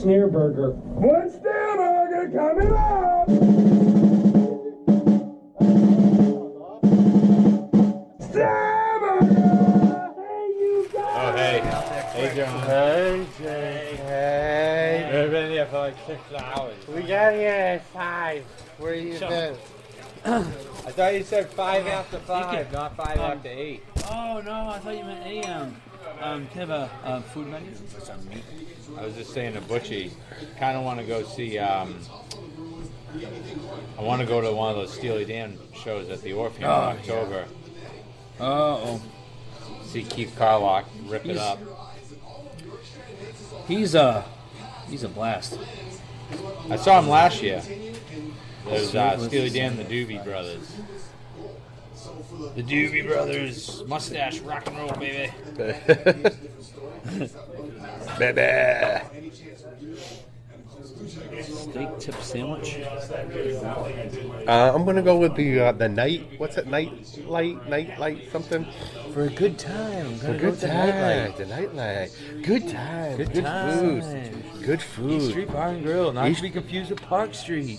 SnareBurger. One SnareBurger coming up! SnareBurger! Hey, you guys! Oh, hey. Hey, John. Hey, Jake. Hey. We've been here for like 6 hours. We got here at 5. Where you been? I thought you said 5 after 5, not 5 after 8. Oh no, I thought you meant AM. Can I have a food menu? I was just saying to Butchie, kind of want to go see, I want to go to one of those Steely Dan shows at the Orpheum in October. Uh-oh. See Keith Carlock rip it up. He's a blast. I saw him last year. There's Steely Dan and the Doobie Brothers. The Doobie Brothers, mustache rock and roll, baby. Baby. Steak tip sandwich. I'm gonna go with the night. What's it? Night light something. For a good time. For a good time. The nightlight. Good time. Good food. Good food. East Street Bar and Grill, not to be confused with Park Street.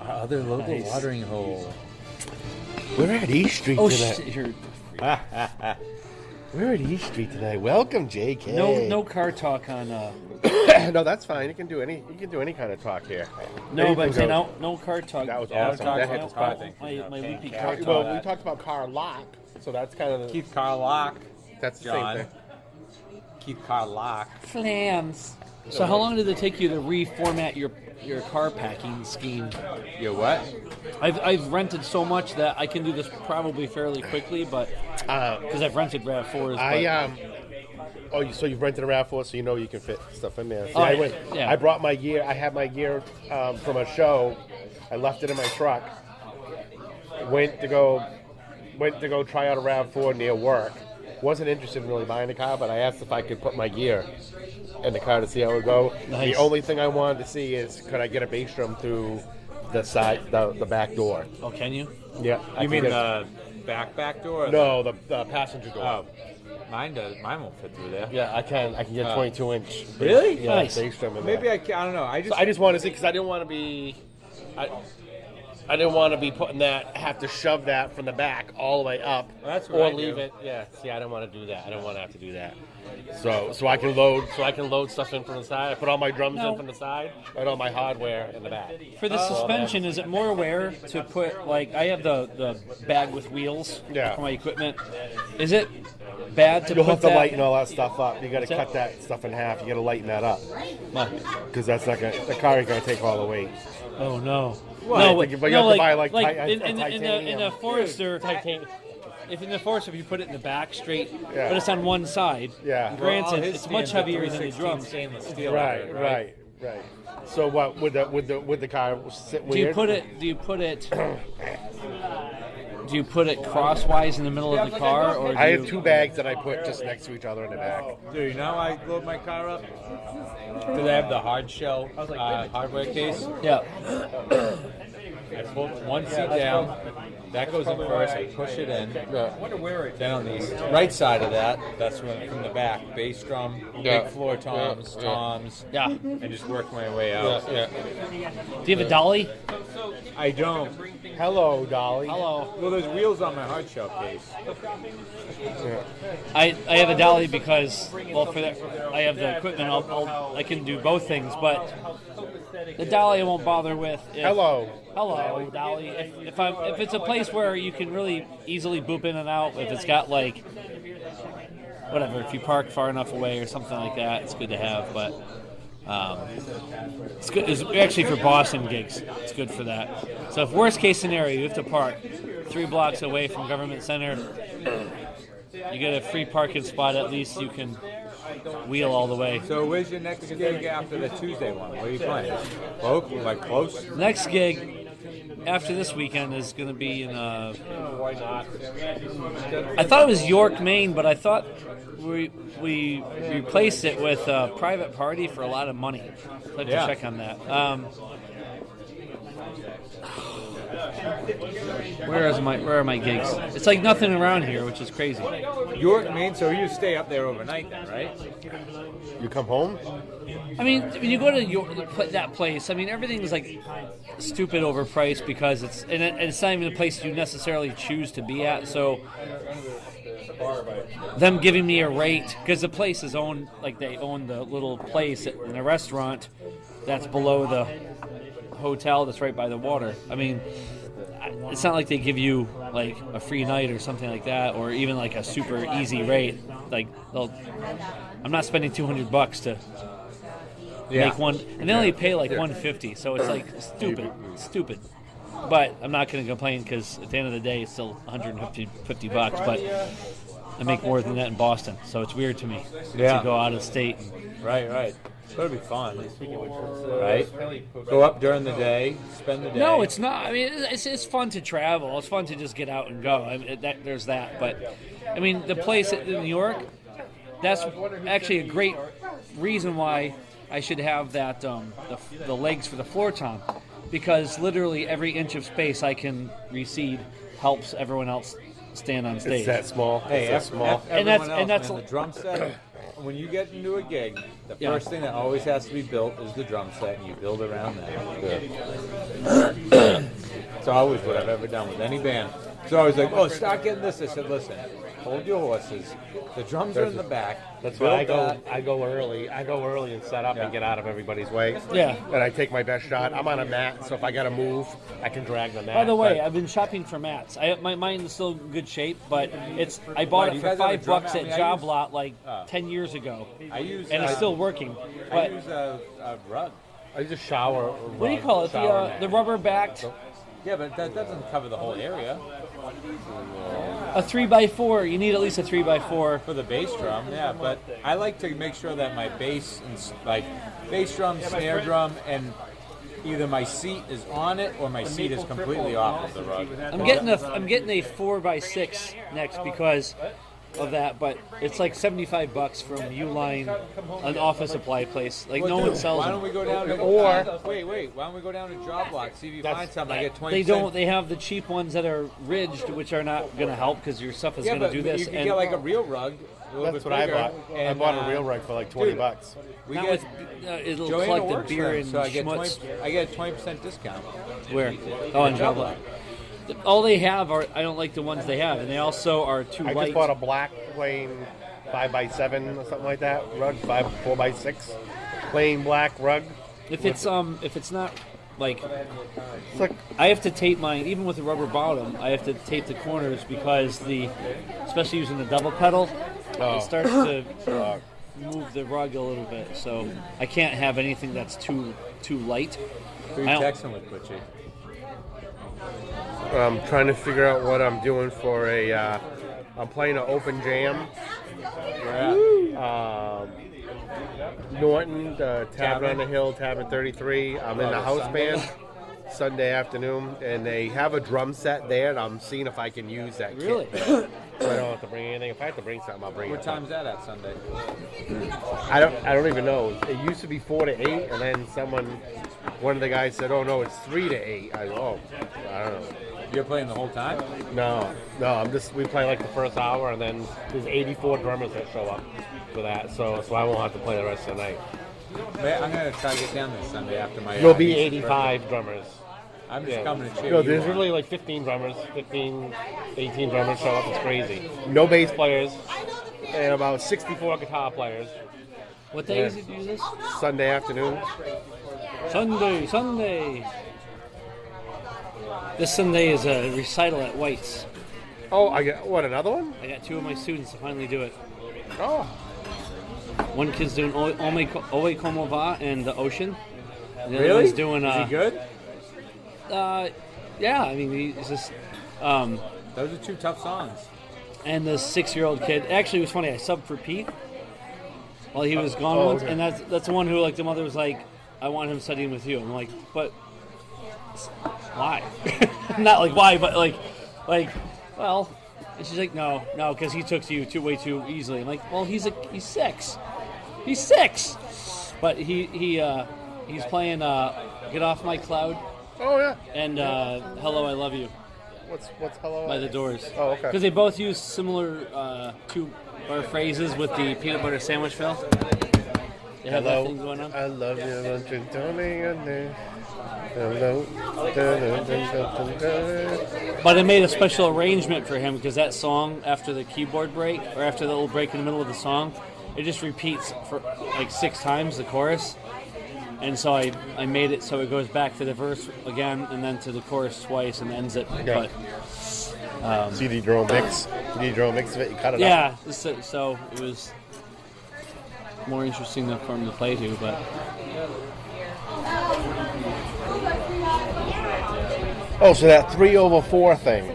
Our other local watering hole. We're at East Street Oh today. shit! Here. We're at East Street today. Welcome, JK. No car talk on. No, that's fine. You can do any kind of talk here. No, but I'm saying Anything no car talk. That was Yeah, awesome. talk That about had the car thing. My loopy Can't car talk talk. Well, about we talked about car lock, so that's kind of Keith Carlock. that's the John. same thing. Keith Carlock. Flams. So how long did it take you to reformat your car packing scheme? Your what? I've rented so much that I can do this probably fairly quickly, but because I've rented RAV4s. So you've rented a RAV4, so you know you can fit stuff in there. See, Oh, I yeah. I brought my gear. I had my gear from a show. I left it in my truck. Went to go try out a RAV4 near work. Wasn't interested in really buying a car, but I asked if I could put my gear in the car to see how it would go. Nice. The only thing I wanted to see is could I get a bass drum through the side, the back door. Oh, can you? Yeah. You mean the back door? Or No, the passenger door. Oh, mine does. Mine won't fit through there. Yeah, I can get 22-inch. Really? Yeah, Nice. bass drum in there. Maybe I don't know. So I just want to see because I didn't want to be. I didn't want to be putting that, have to shove that from the back all the way up, Well, that's what or I do. leave it. Yeah, see, I don't want to do that. I don't want to have to do that. So I can load stuff in from the side. I put all my drums in from the side, and all my hardware in the back. For the suspension, is it more wear to put, like, I have the bag with wheels for my equipment. Is it bad to You'll put have to that? lighten all that stuff up. You got to What's that? cut that stuff in half. You got to lighten that up What? because that's not gonna. The car ain't gonna take all the weight. Oh, no. What? No, But you have to buy, like, in titanium. a Forester, Titanium. if in the Forester, if you put it in the back straight, Yeah. but it's on one side. Yeah. Granted, it's much heavier than the drums. Stainless steel. Right. So what would the car sit weird? Do you put it crosswise in the middle of the car, or do I you, have 2 bags that I put just next to each other in the back. Dude, you know how I load my car up? Do they have the hard shell hardware case? Yeah. I pull one seat down. That goes in first. I push it in. Then on the right side of that, that's from the back. Bass drum, big floor toms, Yeah. and just work my way out. Yeah. Do you have a dolly? I don't. Hello, Dolly. Hello. Well, there's wheels on my hard shell case. I have a dolly because, well, for that I have the equipment. I can do both things, but the dolly I won't bother with. Hello. Hello, dolly. If it's a place where you can really easily boop in and out, if it's got like whatever, if you park far enough away or something like that, it's good to have. But it's good. It's actually for Boston gigs. It's good for that. So if worst case scenario, you have to park 3 blocks away from Government Center, you get a free parking spot. At least you can wheel all the way. So where's your next gig after the Tuesday one? What are you playing? Close? Next gig after this weekend is going to be in Why not? I thought it was York, Maine, but I thought we replaced it with a private party for a lot of money. So I have to check on that. Where are my gigs? It's like nothing around here, which is crazy. York, Maine. So you stay up there overnight then, right? You come home? I mean, when you go to that place, I mean, everything's like stupid overpriced because it's not even a place you necessarily choose to be at. So them giving me a rate, because the place is owned, like they own the little place in the restaurant that's below the hotel that's right by the water. I mean, it's not like they give you like a free night or something like that, or even like a super easy rate. Like I'm not spending $200 to make one, and they only pay like $150, so it's like stupid. But I'm not going to complain because at the end of the day, it's still $150. But I make more than that in Boston, so it's weird to me to go out of state. Right. It's going to be fun, right? Go up during the day, spend the day. No, it's not. I mean, it's fun to travel. It's fun to just get out and go. I mean, there's that. But, I mean, the place in New York, that's actually a great reason why I should have that the legs for the floor tom, because literally every inch of space I can recede helps everyone else stand on stage. It's that small. Hey, it's that small. And that's the drum set. When you get into a gig, the first thing that always has to be built is the drum set, and you build around that. Yeah. It's always what I've ever done with any band. So I was like, "Oh, start getting this." I said, "Listen, hold your horses. The drums are in the back. That's why I go early. I go early and set up and get out of everybody's way. Yeah. And I take my best shot. I'm on a mat, so if I got to move, I can drag the mat. By the way, I've been shopping for mats. Mine is still in good shape, but I bought it for $5 at Job Lot like 10 years ago. It's still working. I use a rug. I use a shower. What do you call it? The rubber backed. Yeah, but that doesn't cover the whole area. A 3x4. You need at least a 3x4 for the bass drum. Yeah, but I like to make sure that my bass, like bass drum, snare drum, and either my seat is on it or my seat is completely off of the rug. I'm getting a 4x6 next because of that, but it's like $75 from Uline, an office supply place. Like no one sells them. Why don't we go down to wait? Why don't we go down to Job Lot, see if you find something? I get 20%. They don't. They have the cheap ones that are ridged, which are not going to help because your stuff is going to do this. You can get like a real rug. That's what I bought. I bought a real rug for like $20. It'll Joanna collect the beer and so I get schmutz. I get a 20% discount. Where? Oh, in Job Lot. All they have are, I don't like the ones they have, and they also are too light. I just bought a black plain 5x7 or something like that rug, 4x6, plain black rug. If it's not like, I have to tape mine, even with a rubber bottom. I have to tape the corners because especially using the double pedal, it starts to move the rug a little bit. So I can't have anything that's too light. Who are you texting with, Butchie? I'm trying to figure out what I'm doing for I'm playing an open jam. Norton, Tavern on the Hill, Tavern 33. I'm in the house band Sunday afternoon, and they have a drum set there, and I'm seeing if I can use that Really? kit. So I don't have to bring anything. If I have to bring something, I'll bring it. What time's that at Sunday? I don't even know. It used to be 4 to 8, and then one of the guys said, "Oh no, it's 3 to 8." I go, "Oh, I don't know." You're playing the whole time? No. We play like the first hour, and then there's 84 drummers that show up for that, so I won't have to play the rest of the night. I'm gonna try to get down this Sunday after my. There'll be 85 drummers. I'm just coming to cheer No, you there's on. really like 18 drummers show up. It's crazy. No bass players, and about 64 guitar players. What day is it you do this? Sunday afternoon. Sunday. This Sunday is a recital at White's. Oh, I get another one? I got 2 of my students to finally do it. Oh. One kid's doing Oe Como Va and the Ocean. And the other Really? one's doing, is he good? Yeah, I mean, he's just. Those are 2 tough songs. And the 6-year-old kid. Actually, it was funny. I subbed for Pete while he was gone once, okay. and that's the one who, like, the mother was like, "I want him studying with you." I'm like, but why? Not like why, but like, well. And she's like, no, because he took to you way too easily. I'm like, well, he's 6. He's 6. But he's playing Get Off My Cloud Oh yeah. and "Hello, I Love You" What's hello? by The Doors. Oh, okay. Because they both use similar two-bar phrases with the peanut butter sandwich fill. They have that thing going on. I love you. Don't you tell me your name. Hello. But I made a special arrangement for him because that song, after the keyboard break, or after the little break in the middle of the song, it just repeats for like 6 times, the chorus. And so I made it so it goes back to the verse again and then to the chorus twice and ends it. Yeah. But CD drum mix. CD drum mix of it. You cut it up. yeah, so it was more interesting for him to play to, but Oh, so that 3/4 thing.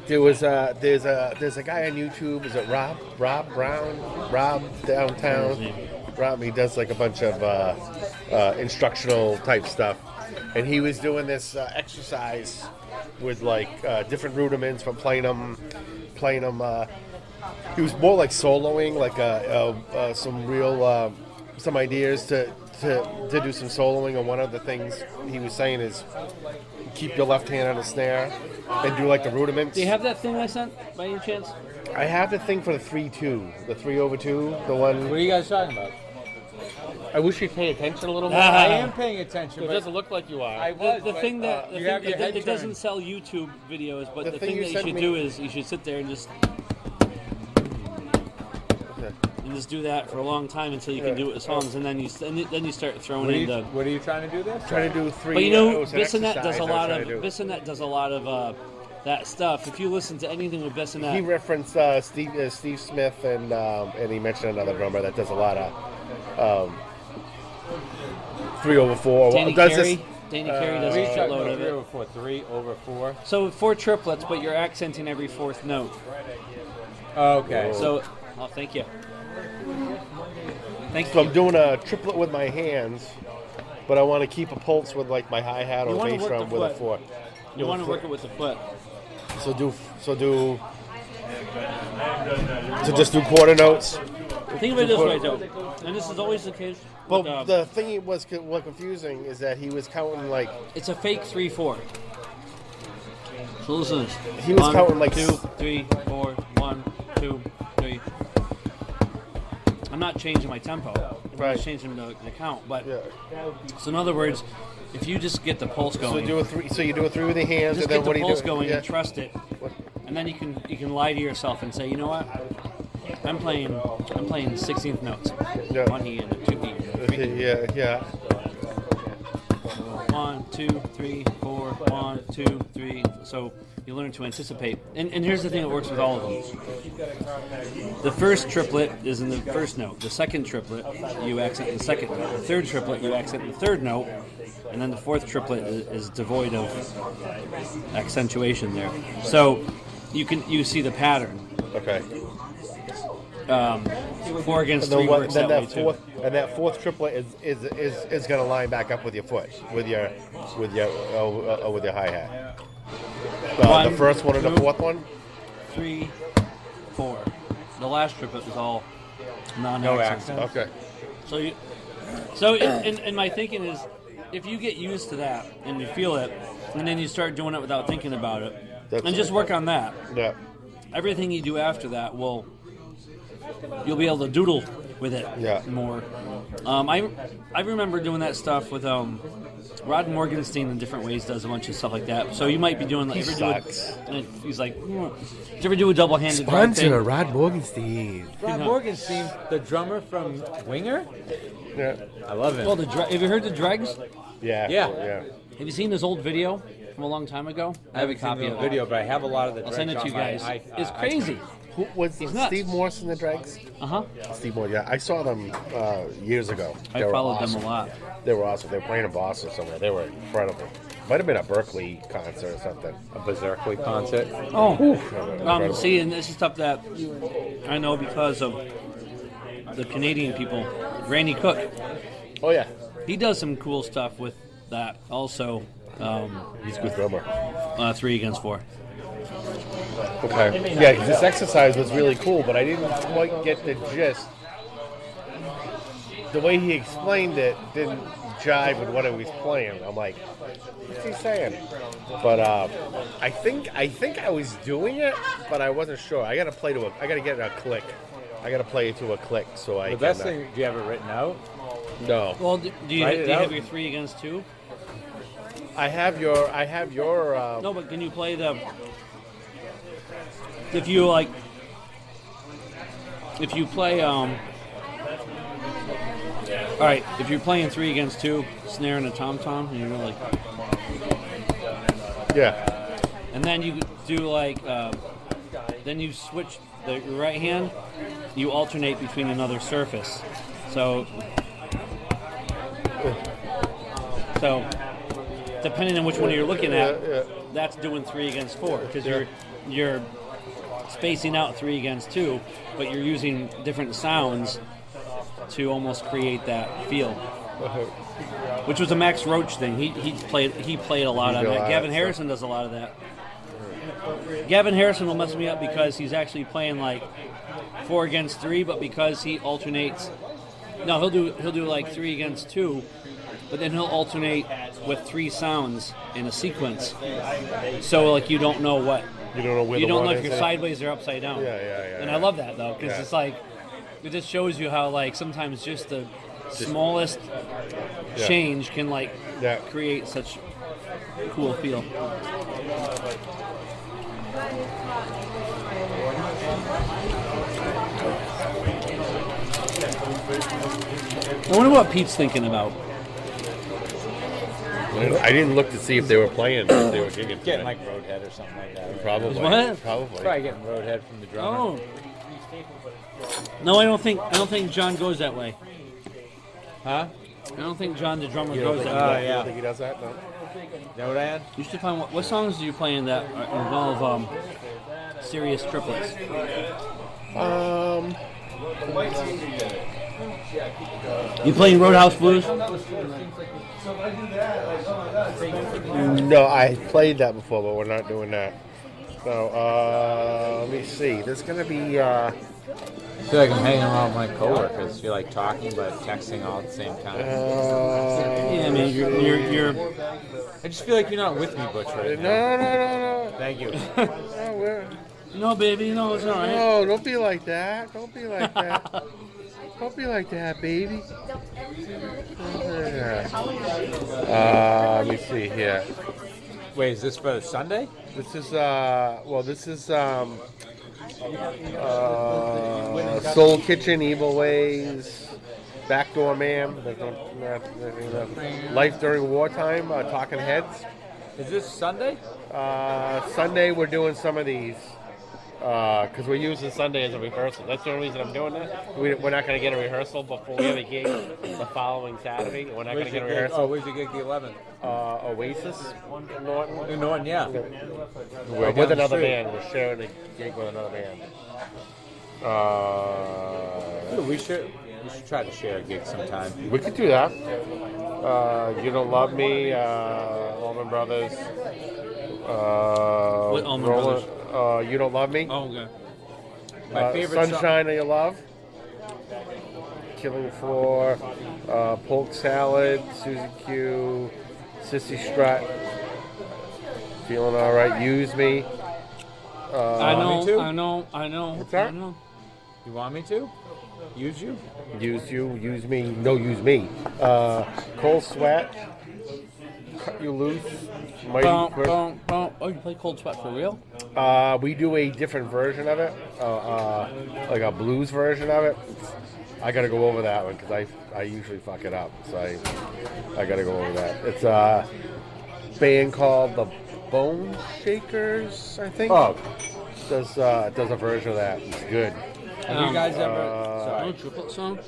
There's a guy on YouTube. Is it Rob Brown? Rob Downtown. Rob. He does like a bunch of instructional type stuff, and he was doing this exercise with like different rudiments from playing them. He was more like soloing, like some ideas to do some soloing. And one of the things he was saying is keep your left hand on the snare and do like the rudiments. do you have that thing I sent by any chance? I have the thing for the 3/2, the 3/2, the one. What are you guys talking about? I wish you'd pay attention a little more. I am paying attention. It but doesn't look like you are. I was. The thing that you have your head it doesn't turned. sell YouTube videos, but The the thing thing you that you sent should me- do is you should sit there and just do that for a long time until you can do it with songs, and then you start throwing in the. What are you trying to do there? Trying to do 3. But you know, it was an Bissonette exercise does a I was lot trying of to do. Bissonette does a lot of that stuff. If you listen to anything with He Bissonette, referenced Steve Smith, and he mentioned another drummer that does a lot of 3/4. Danny Does Carey, this- Danny Carey does What are a you talking shitload about? of 3 it. over 4, 3 over 4. So 4 triplets, but you're accenting every 4th note. Okay. So, thank you. Thank So you. I'm doing a triplet with my hands, but I want to keep a pulse with like my hi-hat You or wanna bass work drum the with a foot. 4. You want to work it with the foot. So just do quarter notes. Think of it this way, though, and this is always the case. But with, the thing was confusing is that he was counting like it's a fake 3/4. So listen to this. He was 1, counting like 2, 3, 4, 1, 2, 3. I'm not changing my tempo. I'm Right. just changing the count. But yeah. so in other words, if you just get the pulse So going, do a 3. So you do a 3 with the hands, just and then get what the do you pulse do? going Yeah. and trust it, and then you can lie to yourself and say, you know what, I'm playing 16th notes. Yeah. 1 E and a 2 E. And a 3 E. Yeah. 1, 2, 3, 4, 1, 2, 3. So you learn to anticipate. And here's the thing that works with all of them. The first triplet is in the first note. The second triplet, you accent the second note. The third triplet, you accent the third note. And then the fourth triplet is devoid of accentuation there. So you see the pattern. Okay. 4 against 3 works then that way too. that fourth triplet is going to line back up with your foot, with your hi-hat. The 1, first one and the 2, fourth one? 3, 4. The last triplet is all No non-accent. accent. Okay. And my thinking is, if you get used to that and you feel it, and then you start doing it without thinking about it, and just work on that, Yeah. everything you do after that you'll be able to doodle with it more. I remember doing that stuff with Rod Morgenstein in different ways does a bunch of stuff like that. So you might be doing like He sucks. He's like, did you ever do a double-handed drag thing? Rod Morgenstein. Rob Morgenstein, the drummer from Winger. Yeah. I love him. Well, have you heard the Dregs? Yeah. Yeah. Have you seen his old video from a long time ago? I have a copy of the it. video, but I have a lot of the. I'll send it to you dregs guys. on my It's crazy. Who was He's nuts. Steve Morse in the Dregs? Uh-huh. Steve Morse, yeah. I saw them years ago. I They were followed awesome. them a lot. They were awesome. They were playing in Boston somewhere. They were incredible. Might have been a Berkeley concert or something. A Berserkly concert. Oh, Incredible. see, and this is stuff that I know because of the Canadian people. Randy Cook, Oh, yeah. he does some cool stuff with that. Also, He's a good drummer. 3 against 4. Okay. Yeah, 'cause this exercise was really cool, but I didn't quite get the gist the way he explained it didn't jive with what he was playing. I'm like, what's he saying? But I think I was doing it, but I wasn't sure. I gotta get a click. I gotta play it to a click so I. The best thing, do you have it written out? No. Well, do you have your 3 against 2? I have your. No, but can you play the? If you like, if you play all right, if you're playing 3 against 2, snare and a tom-tom, and you're like, Yeah. and then you do like, then you switch your right hand, you alternate between another surface. So depending on which one you're looking at, that's doing 3 against 4 because you're spacing out 3 against 2, but you're using different sounds to almost create that feel. Which was a Max Roach thing. He played a lot of that. Gavin Harrison does a lot of that. Gavin Harrison will mess me up because he's actually playing like 4 against 3, but because he alternates. No, he'll do like 3 against 2, but then he'll alternate with 3 sounds in a sequence. So like you don't know what. You don't know where you the don't one know if is you're sideways or upside down. Yeah. And I love that though, because it's like it just shows you how like sometimes just the smallest change can like create such cool feel. I wonder what Pete's thinking about. I didn't look to see if they were playing. If they were gigging. Getting like Roadhead or something like that. Probably. What? Probably. Probably getting Roadhead from the drummer. Oh. No, I don't think John goes that way. Huh? I don't think John the drummer You don't goes think that way. you don't think he does that? No. You know what I had? You should find what songs do you play in that involve serious triplets? You playing Roadhouse Blues? No, I played that before, but we're not doing that. So, let me see. There's gonna be. I feel like I'm hanging around with my coworkers. You're like talking but texting all at the same time. Yeah, I mean you're. I just feel like you're not with me, Butch, right now. No. Thank you. No, baby, no, it's all right. No, don't be like that. Don't be like that. Don't be like that, baby. Let me see here. Wait, is this for Sunday? This is Soul Kitchen, Evil Ways, Backdoor Man, Life During Wartime, Talking Heads. Is this Sunday? Sunday we're doing some of these because we're using Sunday as a rehearsal. That's the only reason I'm doing that. We're not going to get a rehearsal before we have a gig the following Saturday. We're not going to get a rehearsal. Oh, where's the gig the 11th? Oasis in Norton. In Norton, yeah. We're with another band. We're sharing a gig with another band. We should try to share a gig sometime. We could do that. You Don't Love Me, Allman Brothers. What Allman Brothers? You Don't Love Me. Oh, okay. My favorite Sunshine of Your Love. Killing Floor. Polk Salad. Susie Q. Sissy Strut. Feeling Alright. Use Me. I know. What's that? I know. You want me to? Use you? Use you. Use me. No, use me. Cold Sweat. Cut You Loose. Mighty Oh, you play Cold Sweat for real? We do a different version of it, like a blues version of it. I got to go over that one because I usually fuck it up, so I got to go over that. It's a band called the Bone Shakers, I think. Oh, does a version of that. It's good. have you guys ever? No Sorry. triplet song?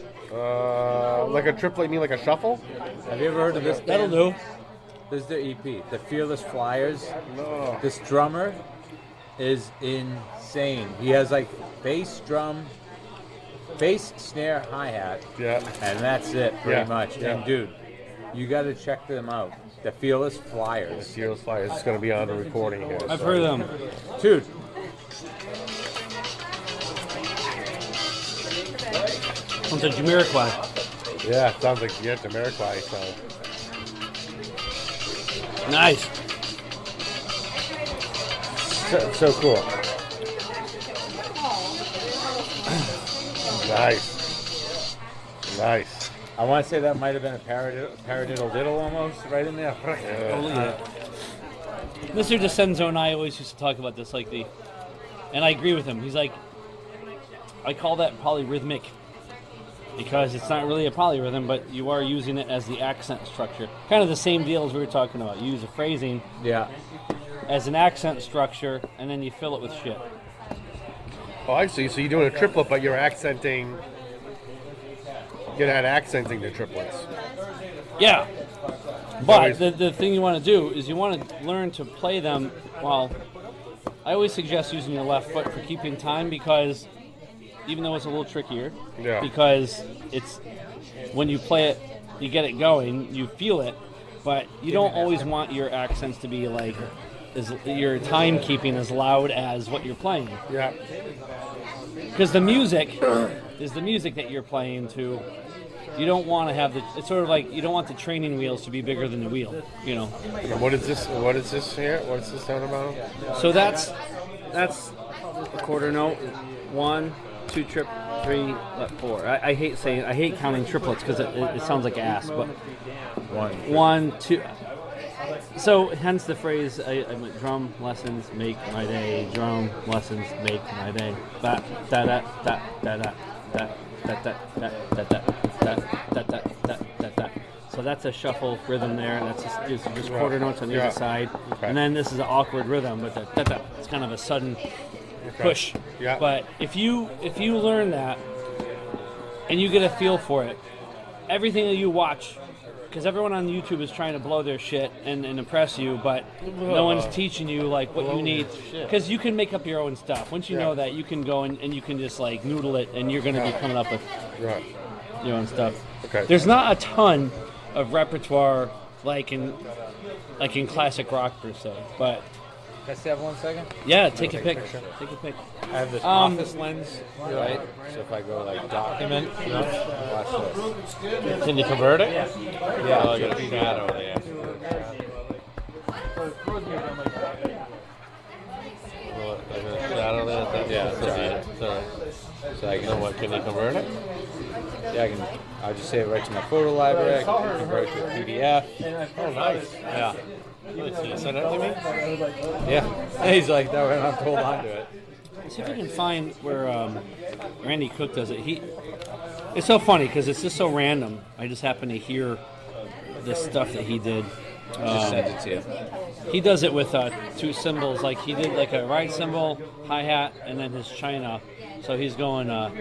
Like a triplet, you mean like a shuffle? Have you ever heard of this? That'll band? do. This is their EP, the Fearless Flyers. No. This drummer is insane. He has like bass, drum, bass, snare, hi-hat, Yeah. and that's it pretty much. Yeah. And dude, you got to check them out. The Fearless Flyers. Fearless Flyers. It's going to be on the recording here. I've so. heard them. Dude, From the Jamiroquai. Yeah, it sounds like you're Jamiroquai, so. Nice. So cool. Nice. Nice. I want to say that might have been a paradiddle diddle almost right in there. Mr. DeCenzo and I always used to talk about this, and I agree with him. He's like, I call that polyrhythmic because it's not really a polyrhythm, but you are using it as the accent structure. Kind of the same deal as we were talking about. You use a phrasing as an accent structure, and then you fill it with shit. Oh, I see. So you're doing a triplet, but you're accenting. You're not accenting the triplets. Yeah. But the thing you want to do is you want to learn to play them. Well, I always suggest using your left foot for keeping time because, even though it's a little trickier, because it's when you play it, you get it going, you feel it, but you don't always want your accents to be like your timekeeping as loud as what you're playing. Yeah. Because the music is the music that you're playing to. You don't want to have it's sort of like you don't want the training wheels to be bigger than the wheel, you know. What is this? What is this here? What's this sound about? So that's a quarter note. 1, 2 trip, 3, 4. I hate counting triplets because it sounds like ass, but 1, 2. So hence the phrase, drum lessons make my day. Drum lessons make my day. Da da da da da da da da da da da da. So that's a shuffle rhythm there. That's just quarter notes on either side, and then this is an awkward rhythm, but it's kind of a sudden push. Yeah. But if you learn that and you get a feel for it, everything that you watch. Because everyone on YouTube is trying to blow their shit and impress you, but no one's teaching you like what you need. Because you can make up your own stuff. Once you know that, you can go and you can just like noodle it, and you're going to be coming up with your own stuff. Okay. There's not a ton of repertoire like in classic rock per se, but. Can I stay have 1 second? Yeah, take a pic. Take a pic. I have this office lens, right? So if I go like document, watch this. Can you convert it? Yeah, I got a shadow there. So I can. What? Can you convert it? Yeah, I can. I'll just save it right to my photo library. I can convert it to a PDF. Oh, nice. Yeah. Can you send it to me? Yeah. He's like, no, I don't have to hold on to it. See if you can find where Randy Cook does it. It's so funny because it's just so random. I just happen to hear the stuff that he did. Just send it to you. He does it with 2 cymbals. Like he did like a ride cymbal, hi-hat, and then his china. So he's going like 1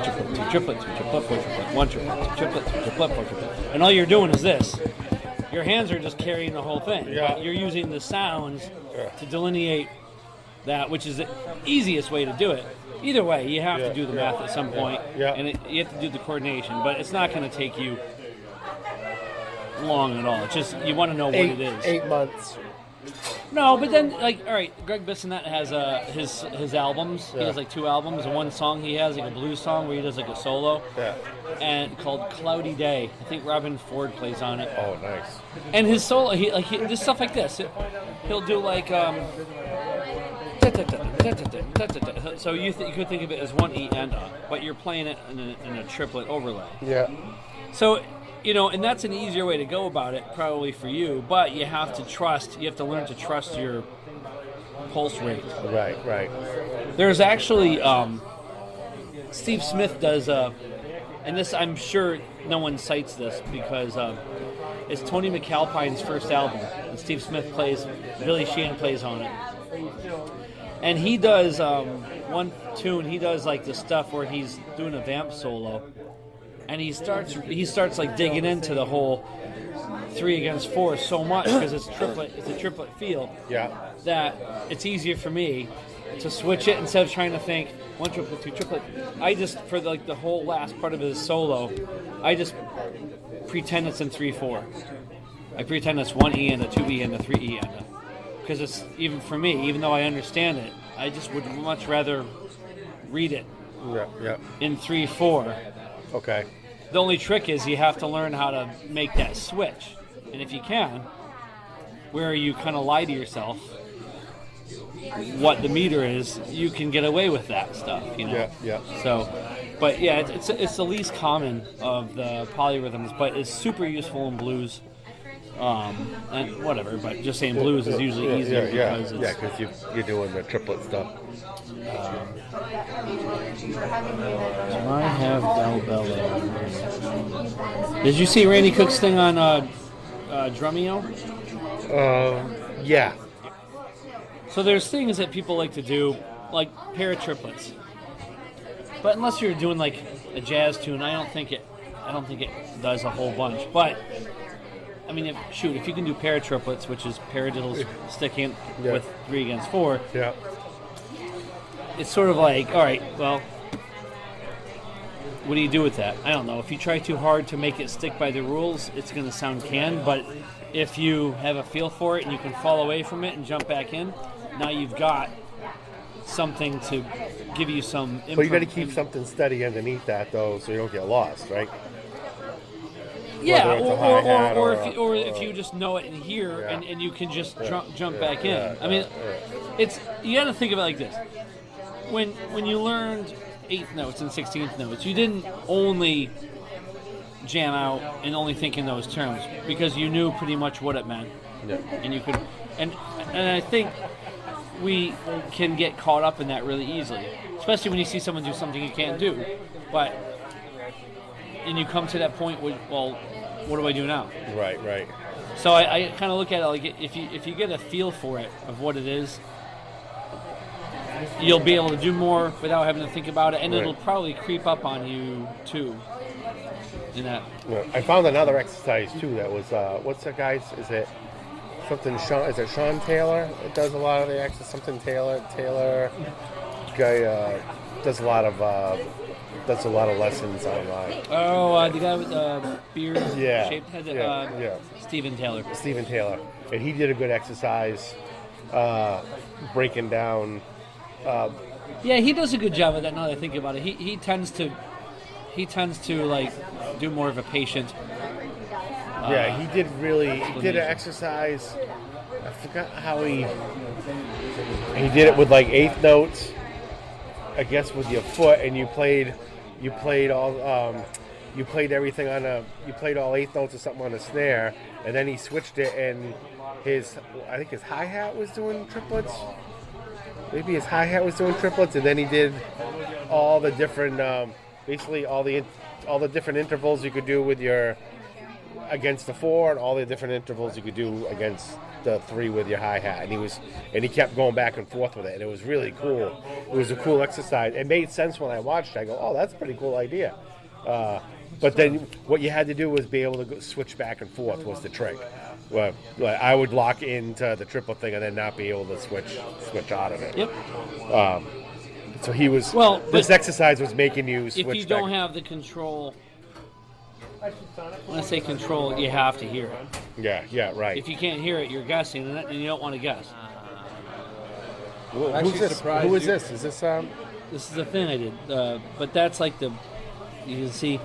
triplet, 2 triplet, 2 triplet, 4 triplet, 1 triplet, 2 triplet, 2 triplet, 4 triplet. And all you're doing is this. Your hands are just carrying the whole thing. Yeah. You're using the sounds to delineate that, which is the easiest way to do it. Either way, you have to do the math at some point, and you have to do the coordination, but it's not going to take you long at all. It's just you want to know what it is. 8 months. No, but then, like, all right, Greg Bissonette has his albums. He has, like, 2 albums. And one song he has, like, a blues song where he does, like, a solo. Yeah. And called Cloudy Day. I think Robin Ford plays on it. Oh, nice. And his solo, just stuff like this. He'll do, like, so you could think of it as 1 E and A, but you're playing it in a triplet overlay. Yeah. So... and that's an easier way to go about it, probably for you. But you have to learn to trust your pulse rate. Right. There's actually, Steve Smith does, and this I'm sure no one cites this because it's Tony McAlpine's first album, and Steve Smith Billy Sheehan plays on it. And he does one tune. He does like the stuff where he's doing a vamp solo. And he starts like digging into the whole 3 against 4 so much because it's a triplet feel. Yeah. That it's easier for me to switch it instead of trying to think 1 triplet, 2 triplet. I just for like the whole last part of his solo, I just pretend it's in 3/4. I pretend it's 1 E and a 2 E and a 3 E and a, because it's even for me, even though I understand it, I just would much rather read it Yeah. in 3/4. Okay. The only trick is you have to learn how to make that switch. And if you can, where you kind of lie to yourself what the meter is, you can get away with that stuff, you know? Yeah. So, but yeah, it's the least common of the polyrhythms, but it's super useful in blues. And whatever, but just saying blues is usually easier because it's... Yeah, because you're doing the triplet stuff. Do I have Del Bello? Did you see Randy Cook's thing on Drumeo? Yeah. So there's things that people like to do, like pair of triplets. But unless you're doing like a jazz tune, I don't think it does a whole bunch. But I mean, if you can do pair of triplets, which is paradiddles sticking with 3 against 4. Yeah. It's sort of like, all right, well, what do you do with that? I don't know. If you try too hard to make it stick by the rules, it's going to sound canned. But if you have a feel for it and you can fall away from it and jump back in, now you've got something to give you some... But you got to keep something steady underneath that, though, so you don't get lost, right? Yeah, or if you just know it in here and you can just jump back in. I mean, you got to think of it like this. When you learned 8th notes and 16th notes, you didn't only jam out and only think in those terms because you knew pretty much what it meant. Yeah. And you could, and I think we can get caught up in that really easily, especially when you see someone do something you can't do. And you come to that point where, well, what do I do now? Right. So I kind of look at it like if you get a feel for it of what it is, you'll be able to do more without having to think about it, and it'll probably creep up on you too. In that. Yeah. I found another exercise too that was what's that guy's? Is it something Sean? Is it Sean Taylor? It does a lot of the exercise. Something Taylor guy does a lot of lessons online. Oh, the guy with the beard shaped head. Steven Taylor. And he did a good exercise breaking down. Yeah, he does a good job of that. Now that I think about it, he tends to like do more of a patient. He did an exercise. I forgot how he did it with like 8th notes. I guess with your foot, and you played all everything on you played all 8th notes or something on a snare, and then he switched it, and I think his hi-hat was doing triplets. Maybe his hi-hat was doing triplets, and then he did all the different, basically all the different intervals you could do with your against the 4, and all the different intervals you could do against the 3 with your hi-hat, and he kept going back and forth with it, and it was really cool. It was a cool exercise. It made sense when I watched it. I go, oh, that's a pretty cool idea. But then what you had to do was be able to switch back and forth was the trick. Well, I would lock into the triple thing and then not be able to switch out of it. Yep. So he was. Well, this exercise was making you switch. If you don't have the control, when I say control, you have to hear it. Yeah, right. If you can't hear it, you're guessing, and you don't want to guess. Who's this? Who is this? Is this This is the thing I did, but that's like you can see.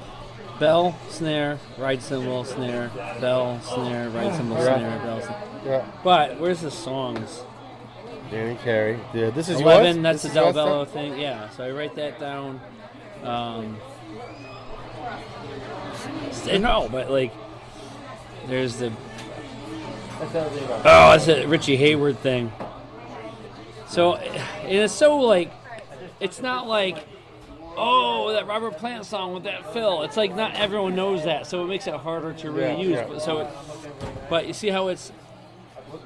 Bell, snare, right cymbal, snare, bell, snare, right cymbal, snare, bell, snare. Yeah. But where's the songs? Danny Carey. Yeah, this is 11. Yours? That's this the Del Bello thing. Yeah. So I write that down. No, but like, there's the. Oh, it's a Richie Hayward thing. So, and it's so like, it's not like. Oh, that Robert Plant song with that fill. It's like not everyone knows that, so it makes it harder to really use. Yeah. But you see how it's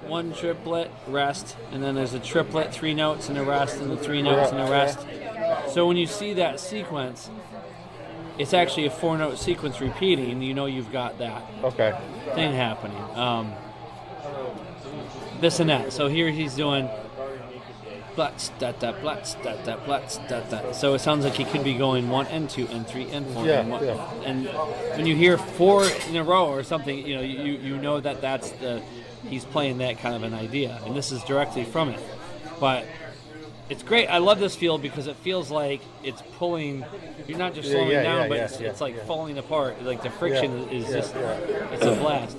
one triplet, rest, and then there's a triplet, 3 notes and a rest, and the 3 notes and a rest. So when you see that sequence, it's actually a 4-note sequence repeating. You know you've got that thing happening. This and that. So here he's doing. Blats, da da, blats, da da, blats, da da. So it sounds like he could be going 1 and 2 and 3 and 4 and 1. And when you hear 4 in a row or something, you know that's he's playing that kind of an idea, and this is directly from it. But it's great. I love this feel because it feels like it's pulling. You're not just slowing down, but it's like falling apart. Like the friction is just. It's a blast.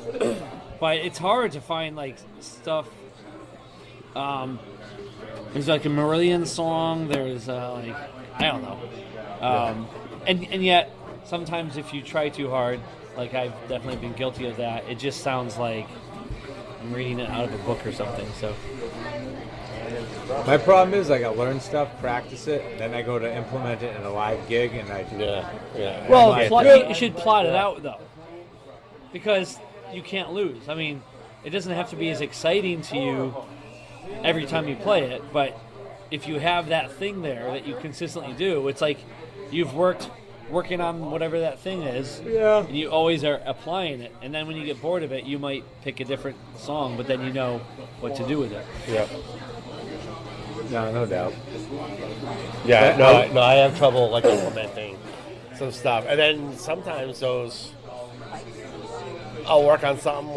But it's hard to find like stuff. There's like a Marillion song. There's like I don't know. And yet sometimes if you try too hard, like I've definitely been guilty of that. It just sounds like I'm reading it out of a book or something. So. My problem is, like, I learn stuff, practice it, and then I go to implement it in a live gig, and I Well, you should plot it out though, because you can't lose. I mean, it doesn't have to be as exciting to you every time you play it, but if you have that thing there that you consistently do, it's like you've working on whatever that thing is, and you always are applying it. And then when you get bored of it, you might pick a different song, but then you know what to do with it. Yeah. No doubt. Yeah, no, I have trouble like implementing some stuff, and then sometimes I'll work on something,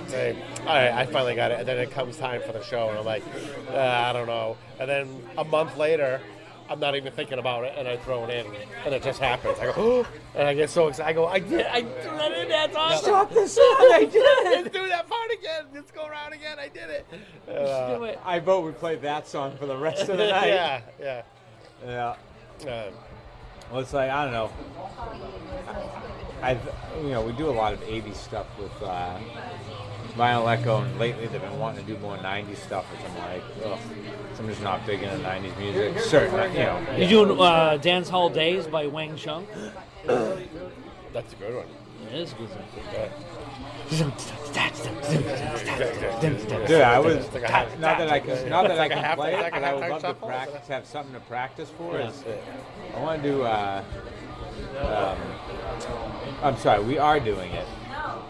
say, all right, I finally got it, and then it comes time for the show, and I'm like, I don't know, and then a month later, I'm not even thinking about it, and I throw it in, and it just happens. I go, oh, and I get so excited. I go, I threw that in that song. Stop this song. I did it. Do that part again. Let's go around again. I did it. Do it. I vote we play that song for the rest of the night. Yeah. Well, it's like, I don't know. We do a lot of 80s stuff with Vinyl Echo, and lately they've been wanting to do more 90s stuff, which I'm like, ugh. I'm just not big into 90s music. Certainly, You doing Dance Hall Days by Wang Chung? That's a good one. It is a good one. Dude, I was not that I can play it, but I would love to practice, have something to practice for. I want to do. I'm sorry, we are doing it,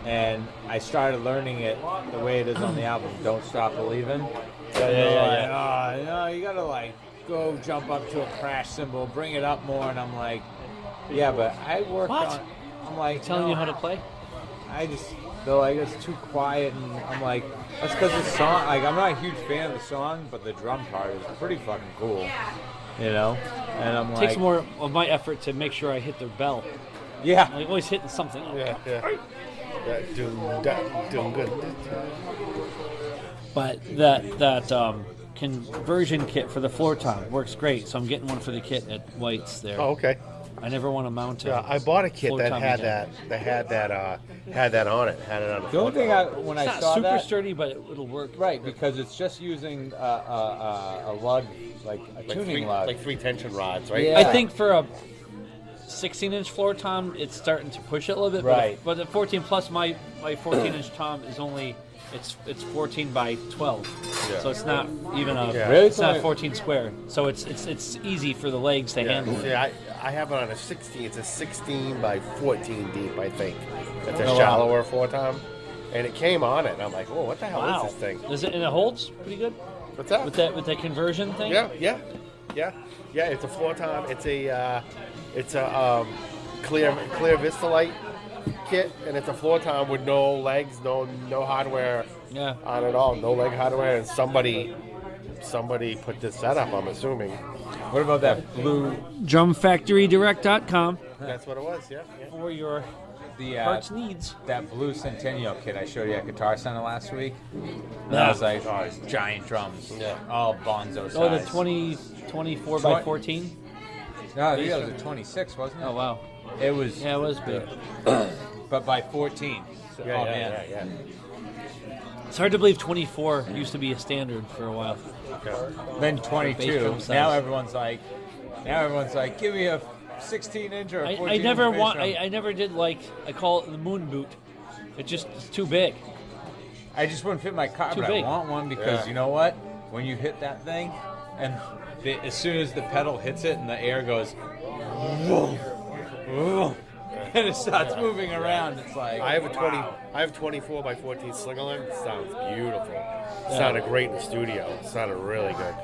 and I started learning it the way it is on the album. Don't Stop Believing. You gotta like go jump up to a crash cymbal, bring it up more, and I'm like, yeah, but I worked on. I'm like telling you how to play. They're like, it's too quiet, and I'm like, that's because the song. Like, I'm not a huge fan of the song, but the drum part is pretty fucking cool, And I'm like, it takes more of my effort to make sure I hit the bell. Yeah, I'm like always hitting something. Doing good. But that conversion kit for the floor tom works great, so I'm getting one for the kit at White's there. Oh, okay. I never want to mount it. Yeah, I bought a kit that had that. Had that on it. Had it on the only thing when I saw that, it's not super sturdy, but it'll work. Right, because it's just using a lug, like a tuning lug, like 3 tension rods, right? Yeah. I think for a 16-inch floor tom, it's starting to push it a little bit. Right. But the 14 plus, my 14-inch tom is only. It's 14 by 12, so it's not even a. Really? It's not 14 square, so it's easy for the legs to handle. Yeah, I have it on a 16. It's a 16 by 14 deep, I think. It's a shallower floor tom, and it came on it, and I'm like, oh, what the hell is this thing? And it holds pretty good. What's that? With that conversion thing? Yeah. It's a floor tom. It's a clear Vistalite kit, and it's a floor tom with no legs, no hardware on it all, no leg hardware, and somebody put this setup, I'm assuming. What about that blue drumfactorydirect.com? That's what it was, yeah. For your parts needs. That blue Centennial kit I showed you at Guitar Center last week. That was like, it's giant drums, all bonzo size. Oh, the 24 by 14? No, I think that was a 26, wasn't it? Oh, wow. It was. Yeah, it was big. But by 14. So, Yeah. It's hard to believe 24 used to be a standard for a while. Then 22. Now everyone's like, give me a 16-inch or a 14-inch. I never did like, I call it the moon boot. It's too big. I just wouldn't fit my car, but I want one because you know what? When you hit that thing, and as soon as the pedal hits it and the air goes, and it starts moving around, it's like I have 24 by 14 Slingerland. It sounds beautiful. It sounded great in the studio. It sounded really good.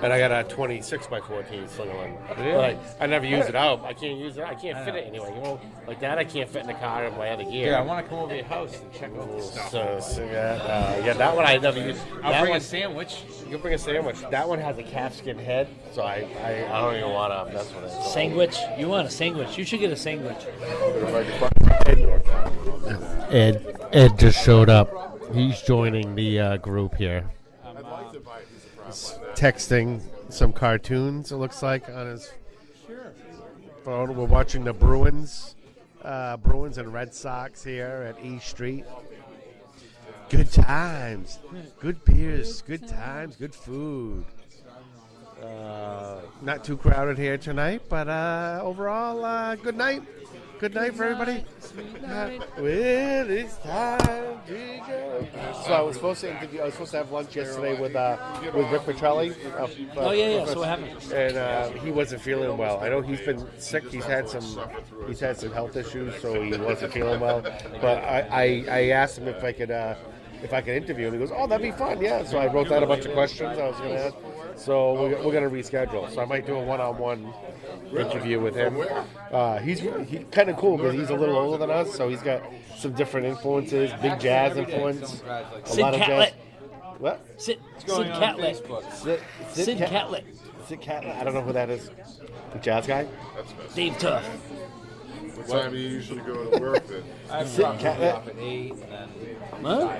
And I got a 26 by 14 Slingerland. But I never use it out. I can't use it. I can't fit it anyway. You know, like that. I can't fit in the car and my other gear. Yeah, I want to come over to your house and check out this stuff. Yeah, that one I never used. I'll bring a sandwich. You can bring a sandwich. That one has a calfskin head, so I don't even want to mess with it. Sandwich? You want a sandwich? You should get a sandwich. Ed just showed up. He's joining the group here. He's texting some cartoons, it looks like, on his phone. We're watching the Bruins and Red Sox here at E Street. Good times, good beers, good times, good food. Not too crowded here tonight, but overall, good night. Good night for everybody. Well, it's time to go. So I was supposed to have lunch yesterday with Rick Petrelli. Yeah. So what happened? And he wasn't feeling well. I know he's been sick. He's had some health issues, so he wasn't feeling well. But I asked him if I could interview him. He goes, "Oh, that'd be fun." Yeah. So I wrote down a bunch of questions I was going to ask. So we're going to reschedule. So I might do a one-on-one interview with him. He's kind of cool because he's a little older than us, so he's got some different influences, big jazz influence. Sid Catlett. What? Sid Catlett. Sid Catlett. Sid Catlett. I don't know who that is. The jazz guy? Dave Tuff. What time do you usually go to work then? Sid Catlett. At 8 and then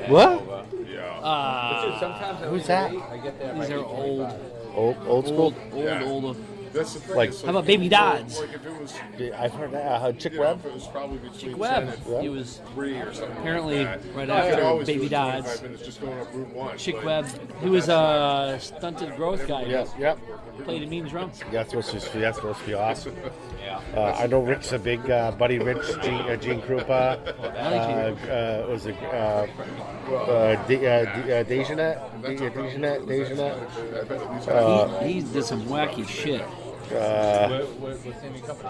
What? Yeah. sometimes Who's that? I get there. These are old Old school? Old. That's the thing. Like- it's How about Baby Dodds? Like if it was, I've heard that. Chick Webb? if it was probably between Chick 10 Webb. and He was 3 or something. apparently like that. right I could after always Baby do it in 25 Dodds. minutes just going up Route 1. Chick but Webb. He was a stunted growth guy. Yep. Played a mean drum. That's supposed to be awesome. I know Rick's a big Buddy Rich, Gene Krupa. Was it Dejanet? He did some wacky shit.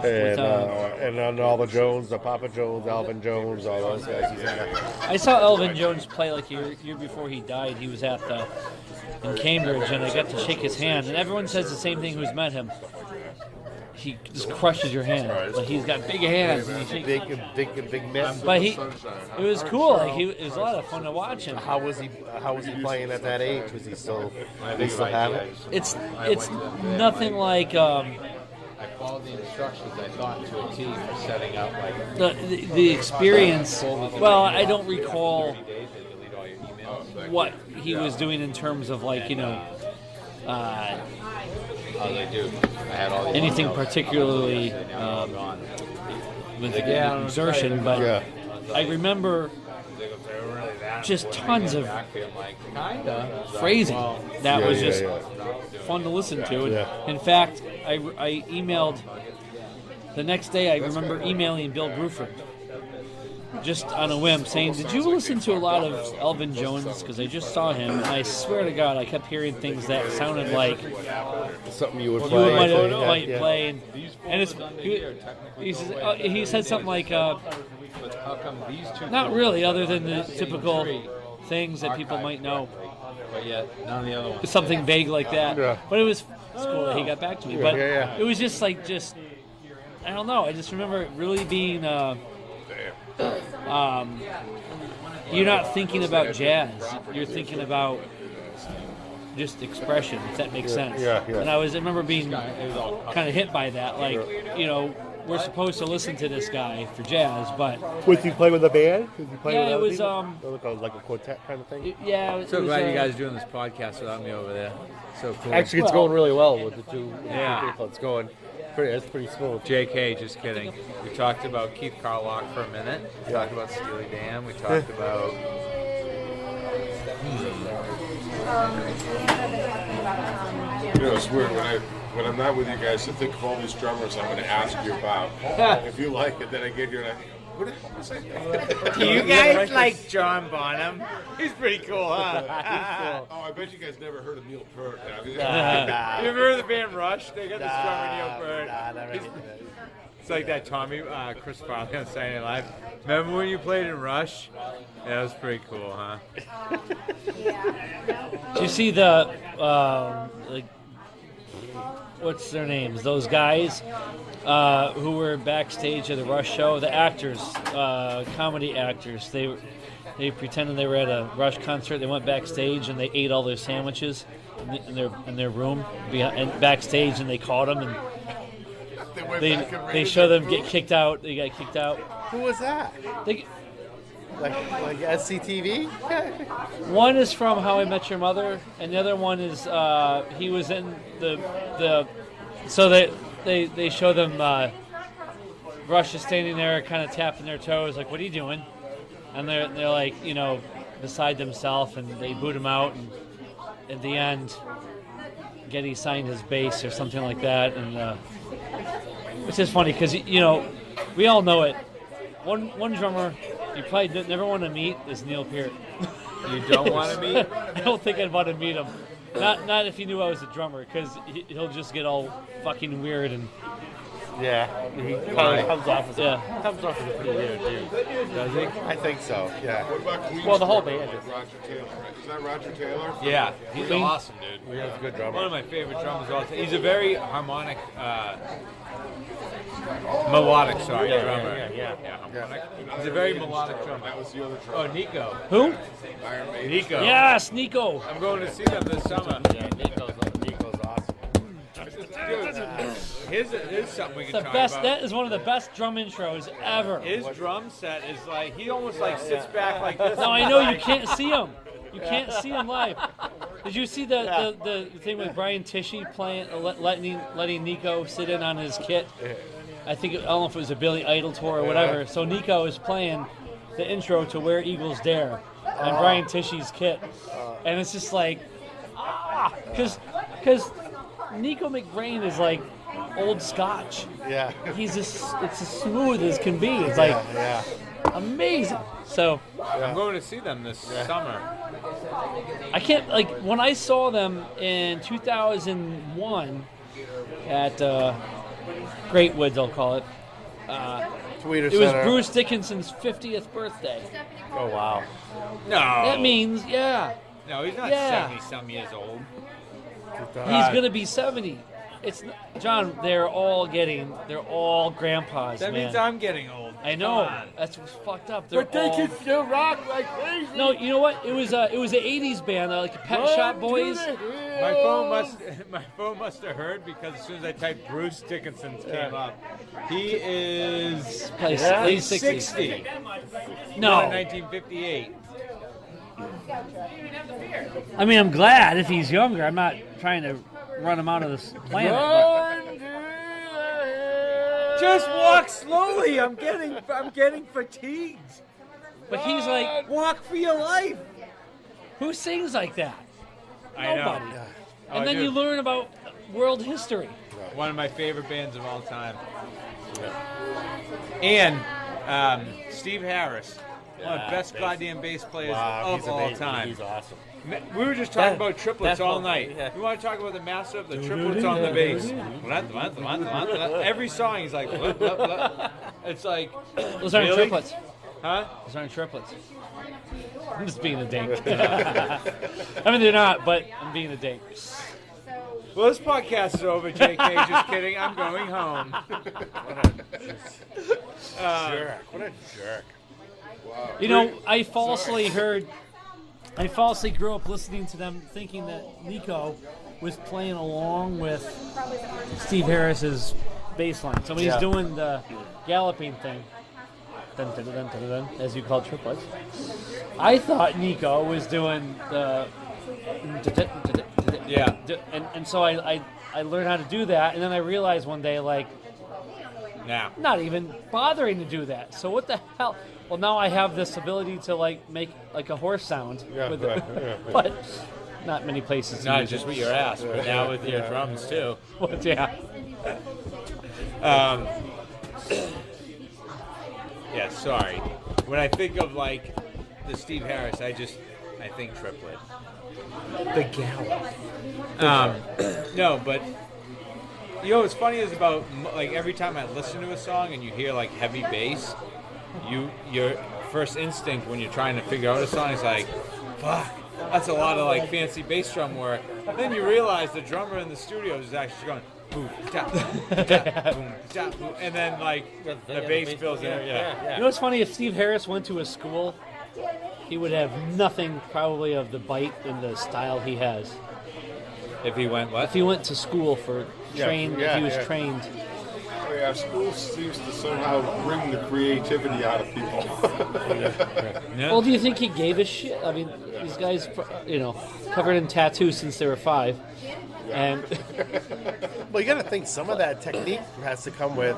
And on all the Jones, the Papa Jones, Alvin Jones, all those guys. He's in there. I saw Elvin Jones play like a year before he died. He was in Cambridge, and I got to shake his hand. And everyone says the same thing who's met him. He just crushes your hand. Like he's got big hands, and he shakes. Big miss. But it was cool. Like it was a lot of fun to watch him. How was he playing at that age? Was he still? They still have it. It's nothing like I followed the instructions I thought to a T for setting up like the experience. Well, I don't recall what he was doing in terms of like how they do. I had all the anything particularly with exertion, but I remember just tons of phrasing that was just fun to listen to. And in fact, I emailed the next day. I remember emailing Bill Bruford just on a whim, saying, "Did you listen to a lot of Elvin Jones? Because I just saw him, and I swear to God, I kept hearing things that sounded like something you would you play. might play." And it's he said something like, "Not really, other than the typical things that people might know." But yet none of the other ones. Something vague like that. Yeah. But it's cool that he got back to me. But it was just I don't know. I just remember it really being. You're not thinking about jazz. You're thinking about just expression, if that makes sense. Yeah. And I remember being kind of hit by that. Like, we're supposed to listen to this guy for jazz, but Was he play with a band? Was he play Yeah, with it other was, people? Like a quartet kind of thing. So glad you guys are doing this podcast without me over there. So cool. Actually, it's going really well with the two Yeah. people. It's going it's pretty smooth. JK, just kidding. We talked about Keith Carlock for a minute. We talked about Steely Dan. We talked about. it's weird when I'm not with you guys to think of all these drummers I'm going to ask you about. If you like it, then I get here and what the hell was I? Do you guys like John Bonham? He's pretty cool, huh? Oh, I bet you guys never heard of Neil Peart. You ever heard of the band Rush? They got this drummer Neil Peart. It's like that Tommy, Chris Farley on Saturday Night Live. Remember when you played in Rush? Yeah, that was pretty cool, huh? Do you see the like, what's their names? Those guys who were backstage at the Rush show. The actors, comedy actors. They pretended they were at a Rush concert. They went backstage and they ate all their sandwiches in their room and backstage, and they caught them and they show them get kicked out. They got kicked out. Who was that? Like SCTV? One is from How I Met Your Mother, and the other one is he was in the so they show them Rush is standing there kind of tapping their toes like, what are you doing? And they're like, beside themselves, and they boot him out, and at the end Getty signed his bass or something like that, and which is funny because we all know it. One drummer you probably never want to meet is Neil Peart. You don't want to meet? I don't think I'd want to meet him. Not if he knew I was a drummer, because he'll just get all fucking weird and. Yeah, he comes off as a pretty weird dude. Does he? I think so. Yeah. What about Queen's Well, the whole drummer, band is. Roger Taylor, right? Is that Roger Taylor? Yeah, he's awesome, dude. He's a good drummer. One of my favorite drummers of all time. He's a very harmonic, melodic, drummer. Yeah. Harmonic. He's a very melodic drummer. That was the other drummer. Oh, Nico. Who? Iron Maiden. Nico. Yes, Nico. I'm going to see them this summer. Yeah, Nico's awesome. Here's something we can The talk best. about. That is one of the best drum intros ever. His drum set is like, he almost like sits back like this. No, I know you can't see him. You can't see him live. Did you see the thing with Brian Tishy playing, letting Nico sit in on his kit? I don't know if it was a Billy Idol tour or whatever. So Nico is playing the intro to Where Eagles Dare on Brian Tishy's kit, and it's just like, because Nico McBrain is like old Scotch. Yeah. It's as smooth as can be. It's like amazing. So I'm going to see them this summer. I can't, when I saw them in 2001 at Great Woods, I'll call it. Tweeter It was Center. Bruce Dickinson's 50th birthday. Oh wow. No. That means, No, he's not Yeah. 70-some years old. he's going to be 70. It's John. They're all grandpas, That man. means I'm getting old. I know. Come on. That's what's fucked up. But they can still rock like crazy. No, you know what? It was an '80s band, like a Pet Shop Boys. My phone must have heard, because as soon as I typed Bruce Dickinson came up. He is Late 60s. 60. No, Born in 1958. I mean I'm glad if he's younger. I'm not trying to run him out of this planet. but- Just walk slowly. I'm getting fatigued. But he's like, Walk for your life. who sings like that? I know. Nobody. Oh, And then dude. you learn about world history. One of my favorite bands of all time. And Steve Harris, one of the best goddamn bass players of all time. He's awesome. We were just talking That- about triplets that's all what- night. yeah. We want to talk about the master of the triplets on the bass. Every song he's like, blah, blah, blah. It's like, Those aren't really? triplets. Huh? Those aren't triplets. I'm just being a dink. I mean, they're not, but I'm being a dink. Well, this podcast is over, JK. Just kidding. I'm going home. Jerk. What a jerk. You know, I falsely grew up listening to them thinking that Nico was playing along with Steve Harris's bass line. So when he's doing the galloping thing, dun, dun, dun, dun, dun, as you call triplets, I thought Nico was doing the Yeah. and so I learned how to do that, and then I realized one day, like, Now. not even bothering to do that. So what the hell? Well, now I have this ability to make like a horse sound with it, but not many places. to Not use just it. with your ass, but now with your drums too. But yeah. Yeah, sorry. When I think of like the Steve Harris, I think triplet. The gallop. No, but You know what's funny is about like every time I listen to a song and you hear like heavy bass, your first instinct when you're trying to figure out a song is like, fuck, that's a lot of like fancy bass drum work. Then you realize the drummer in the studio is actually going boom, tap, tap, boom, tap, boom, and then like the bass fills in. Yeah. You know what's funny? If Steve Harris went to a school, he would have nothing probably of the bite and the style he has. If he went what? If he went to school for trained, if he was trained. Oh, yeah, school seems to somehow bring the creativity out of people. Yeah. Well, do you think he gave a shit? I mean, these guys, covered in tattoos since they were 5. And Well, you got to think some of that technique has to come with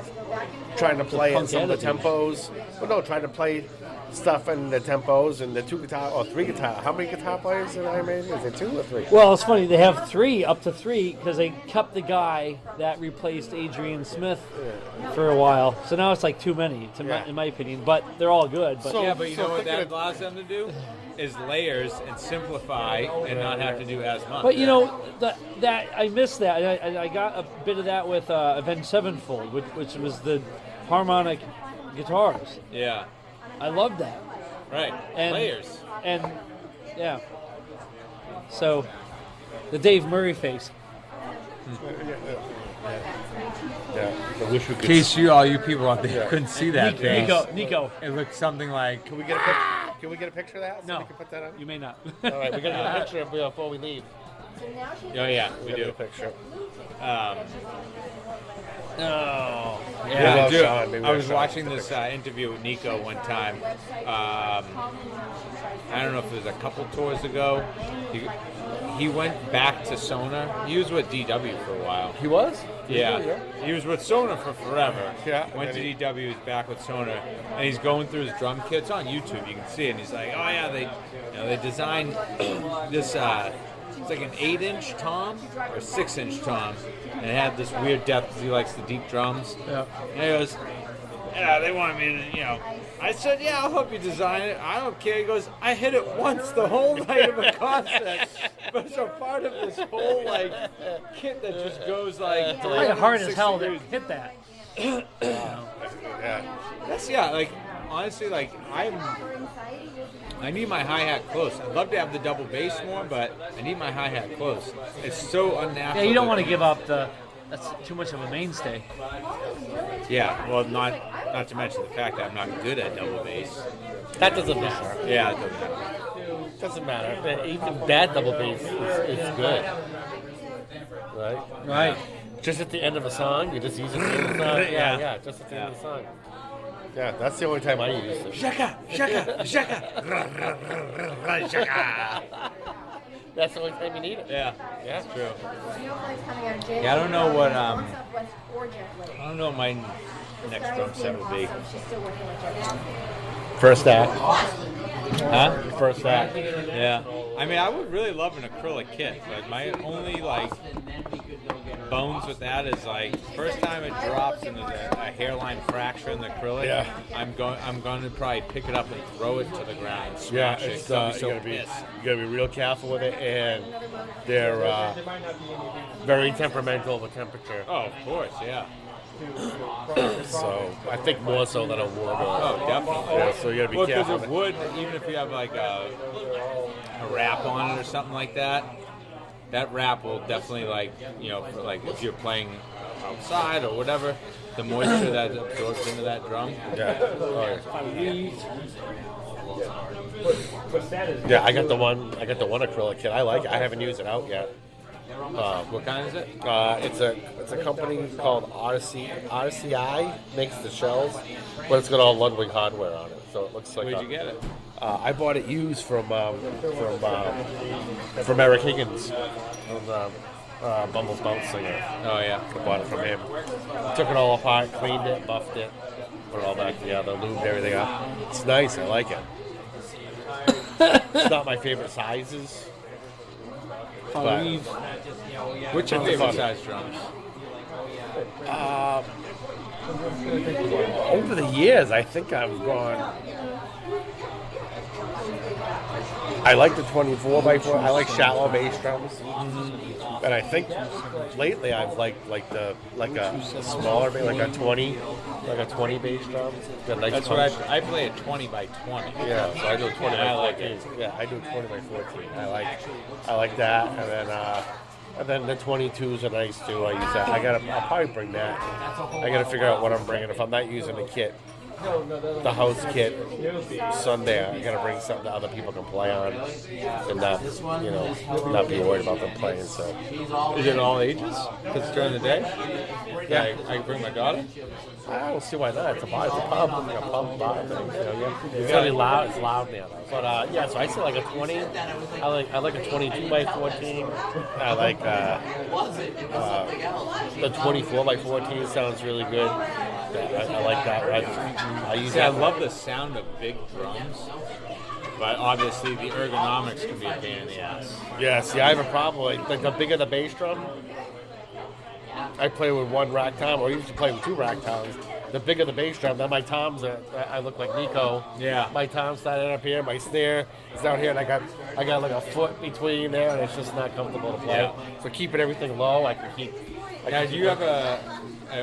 trying to play in some of the tempos. Well, no, trying to play stuff in the tempos and the 2 guitar or 3 guitar. How many guitar players in Iron Maiden? Is it 2 or 3? well, it's funny, they have 3, up to 3, because they kept the guy that replaced Adrian Smith for a while. So now it's like too many, in my opinion. But they're all good. But But you know what that allows them to do? Is layers and simplify and not have to do as much. But that I missed that. I got a bit of that with Avenged Sevenfold, which was the harmonic guitars. Yeah. I loved that. Right. And, Layers. And yeah. So the Dave Murray face. Yeah. I wish we In could. case all you people out there couldn't see that face. Nico. It looked something like. Can we get a picture? Can we get a picture of that? So No. we can put that on. You may not. All right, we got to get a picture of it before we leave. Oh yeah, we Get a do. picture. No. Yeah, love dude, Sean. Maybe I was Sean. watching this interview with Nico one time. I don't know if it was a couple tours ago. He went back to Sona. He was with DW for a while. He was? Yeah. He was with Sona for forever. Yeah. Went to DW, he's back with Sona, and he's going through his drum kits on YouTube. You can see it. And he's like, oh yeah, they designed this. It's like an 8-inch tom or 6-inch tom, and it had this weird depth because he likes the deep drums. Yeah. And he goes, yeah, they wanted me to, I said, yeah, I'll help you design it. I don't care. He goes, I hit it once the whole night of a concert. But it's a part of this whole, kit that just goes, It's probably hard as 360 hell to degrees. hit that. That's, honestly, I need my hi-hat close. I'd love to have the double bass more, but I need my hi-hat close. It's so unnatural. Yeah, you don't want to give up that's too much of a mainstay. Yeah, well, not to mention the fact that I'm not good at double bass. That doesn't matter. Yeah, it doesn't matter. Doesn't matter. Even bad double bass is good. Right? Right. Just at the end of a song, you just use it at the end of the song. Yeah. Yeah, just at the end of the song. Yeah, that's the only time I use it. Shaka, shaka, shaka, shaka. That's the only time you need it. Yeah, Yeah. that's true. Yeah, I don't know what my next drum set will be. First act. Huh? First act. Yeah. I mean, I would really love an acrylic kit, but my only bones with that is first time it drops and there's a hairline fracture in the acrylic. Yeah. I'm going to probably pick it up and throw it to the ground and Yeah, smash it. it's, 'Cause I'll be you so gotta be pissed. real careful with it, and they're very temperamental with temperature. Oh, of course, yeah. So I think more so than a wood. Oh, definitely. Yeah, so you gotta be Well, careful. because it would, even if you have a wrap on it or something like that, that wrap will definitely if you're playing outside or whatever, the moisture that absorbs into that drum. Yeah. Yeah, I got the one acrylic kit. I like it. I haven't used it out yet. What kind is it? It's a company called RCI makes the shells, but it's got all Ludwig hardware on it, so it looks like. Where'd you get it? I bought it used from Eric Higgins, from Bumble's Bounce singer. Oh yeah. I bought it from him. Took it all apart, cleaned it, buffed it, put it all back together, lubed everything up. It's nice. I like it. It's not my favorite sizes. But, What's your favorite size drums? over the years, I think I've gone. I like the 24x4. I like shallow bass drums. And I think lately I've liked a smaller, like a 20 bass drum. Got a nice That's punch. what I play a 20 by 20. Yeah, so I do a 20 by 14. I like it. Yeah, I do a 20 by 14. I like that, and then the 22s are nice too. I use that. I'll probably bring that. I gotta figure out what I'm bringing. If I'm not using the kit, the house kit Sunday, I gotta bring something that other people can play on, and not be worried about them playing. So, Is it all ages? Because it's during the day? Yeah. I can bring my daughter? I don't see why not. It's a bar, it's a pub, like a pub bar thing. It's gonna be loud. It's loud now, though. But yeah, so I say like a 20. I like a 22 by 14. I like the 24 by 14 sounds really good. I like that. I use See, I that. love the sound of big drums, but obviously the ergonomics can be a pain in the ass. Yeah, see, I have a problem. Like the bigger the bass drum, I play with one rack tom, or I used to play with two rack toms. The bigger the bass drum, then my toms I look like Nico. Yeah. My toms started up here, my snare is down here, and I got like a foot between there, and it's just not comfortable to play. Yeah. So keeping everything low, I can keep. Now, do you have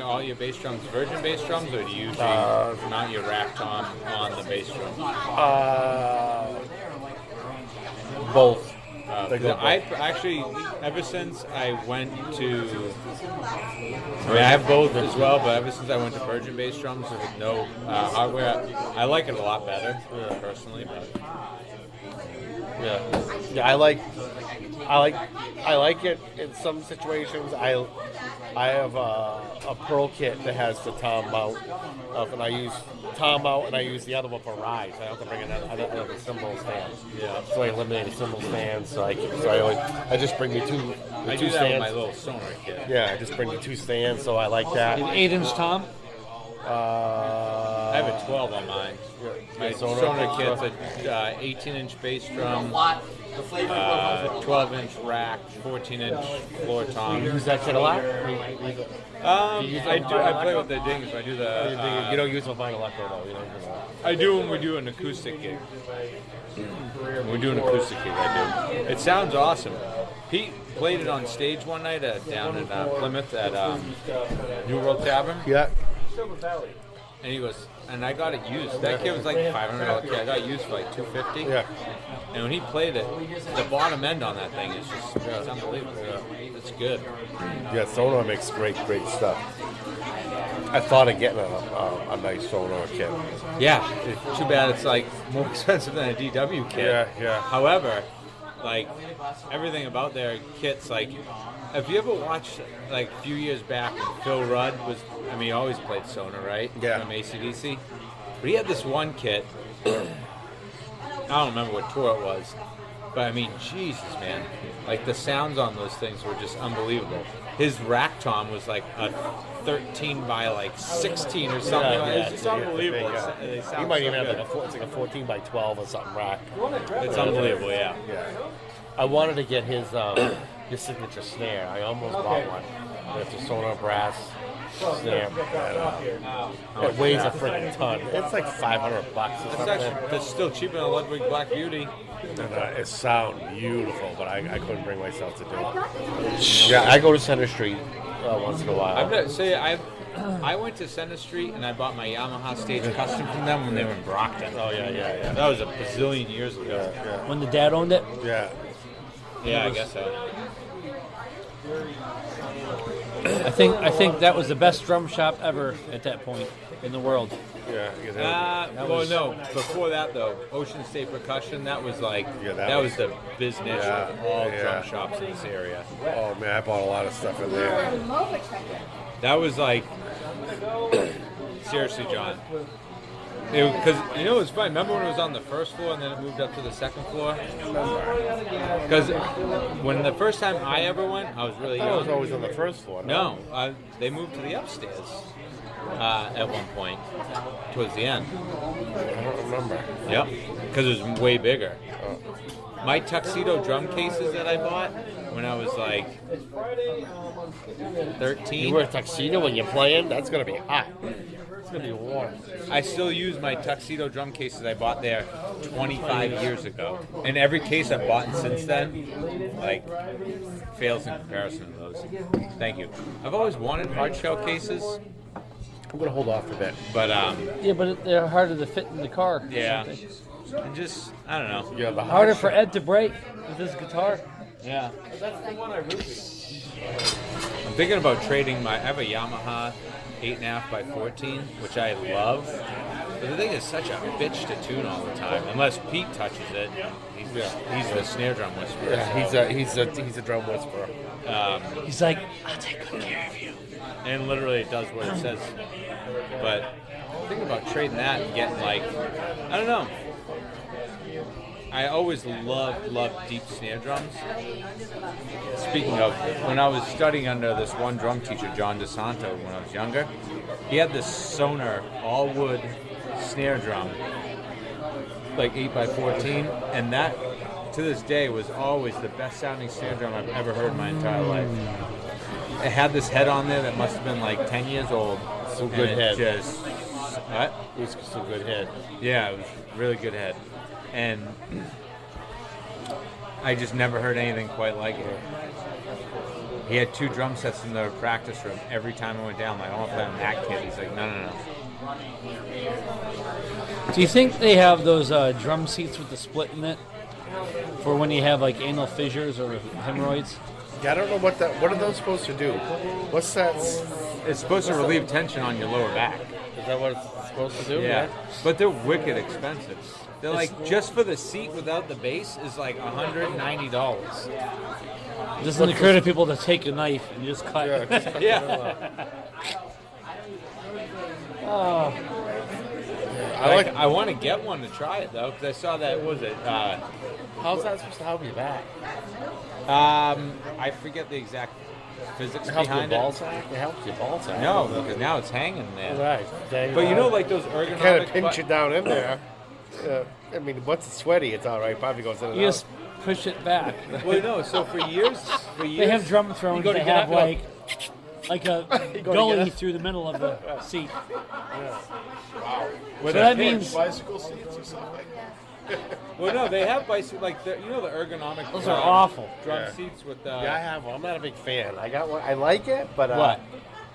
all your bass drums virgin bass drums, or do you usually mount your rack tom on the bass drum? Both. They go I both. actually, ever since I went to, I have both as well, but ever since I went to virgin bass drums with no hardware, I like it a lot better, personally. But Yeah, I like it in some situations. I have a Pearl kit that has the tom mount, and I use tom mount, and I use the other one for rise. I have to bring another cymbal stand. Yeah. So I eliminated cymbal stands. So I just bring me two. I two do that with stands. my little sonar kit. Yeah, I just bring me two stands. So I like that. An 8-inch tom. I have a 12 on mine. My sonar kit's a 18-inch bass drum, 12-inch rack, 14-inch floor tom. You use that kit a lot? I play with the dings. I do the. You don't use a vinyl electro though. You don't use that. I do when we do an acoustic gig. When we do an acoustic gig, I do. It sounds awesome. Pete played it on stage one night down in Plymouth at New World Tavern. Yeah. And he goes, and I got it used. That kit was like $500 kit. I got it used for like $250. Yeah. And when he played it, the bottom end on that thing is just it's unbelievable. It's good. Yeah, Sonar makes great stuff. I thought of getting a nice Sonar kit. Yeah. Too bad it's like more expensive than a DW kit. Yeah. However, like everything about their kits, like have you ever watched like a few years back when Phil Rudd was? I mean, he always played Sonar, right? Yeah. From AC/DC. But he had this one kit. I don't remember what tour it was, but I mean, Jesus, man! Like the sounds on those things were just unbelievable. His rack tom was like a 13 by like 16 or something. It's just unbelievable. They sound You might so even good. have like a 14 by 12 or something rack. It's unbelievable, yeah. Yeah. I wanted to get his signature snare. I almost bought one. It's a Sonar brass snare. It weighs a freaking ton. It's like $500 or something. That's still cheaper than a Ludwig Black Beauty. And it sounds beautiful, but I couldn't bring myself to do it. Yeah, I go to Center Street once in a while. I went to Center Street and I bought my Yamaha Stage Custom from them when they were in Brockton. Oh yeah. That was a bazillion years ago. Yeah. When the dad owned it. Yeah. Yeah, I guess so. I think that was the best drum shop ever at that point in the world. Yeah. Well, no. Before that, though, Ocean State Percussion, that was like, that was the business of all drum shops in this area. Oh man, I bought a lot of stuff in there. That was like, seriously, John. Because, you know, it was fun. Remember when it was on the first floor and then it moved up to the second floor? Because when the first time I ever went, I was really young. I was always on the first floor. No, they moved to the upstairs at one point, towards the end. I don't remember. Yep, because it was way bigger. My tuxedo drum cases that I bought when I was like 13. You wear a tuxedo when you're playing? That's gonna be hot. It's gonna be warm. I still use my tuxedo drum cases I bought there 25 years ago, and every case I've bought since then, like, fails in comparison to those. Thank you. I've always wanted hard shell cases, I'm gonna hold off a bit. but Yeah, but they're harder to fit in the car. yeah, and just I don't know. Yeah, the Harder for Ed to break with his guitar. Yeah. I'm thinking about trading I have a Yamaha 8.5 by 14, which I love. But the thing is such a bitch to tune all the time. Unless Pete touches it, he's the snare drum whisperer. Yeah, so. he's a drum whisperer. He's like, I'll take good care of you. And literally it does what it says. But I'm thinking about trading that and getting like, I don't know. I always loved deep snare drums. Speaking of, when I was studying under this one drum teacher, John DeSanto, when I was younger, he had this Sonar all-wood snare drum, like 8x14, and that, to this day, was always the best sounding snare drum I've ever heard in my entire life. It had this head on there that must have been like 10 years old. Some good head. Just, what? It was some good head. Yeah, it was a really good head. And I just never heard anything quite like it. He had 2 drum sets in the practice room. Every time I went down, like, I want to play on that kit. He's like, no. Do you think they have those drum seats with the split in it for when you have like anal fissures or hemorrhoids? Yeah, I don't know what are those supposed to do? What's that? It's supposed to relieve tension on your lower back. Is that what it's supposed to do? Yeah. But they're wicked expensive. They're like, just for the seat without the bass is like $190. It doesn't occur to people to take a knife and just cut. Yeah. I want to get one to try it though, because I saw that. What was it? How's that supposed to help you back? I forget the exact physics It helps your behind ball it. sack. It helps your ball sack. No, because now it's hanging there. Right. But you know, like those ergonomic. kind of pinch it down in there. I mean, once it's sweaty, it's all right. Probably goes in and You out. just push it back. Well, no. So for years, They have drum thrones go to that get have up, like a go to gully get up. through the middle of the seat. With So that means bicycle seats or something. well, no, they have bicycle like the ergonomic. those are awful. drum seats with the. Yeah, I have one. I'm not a big fan. I got one. I like it, but What?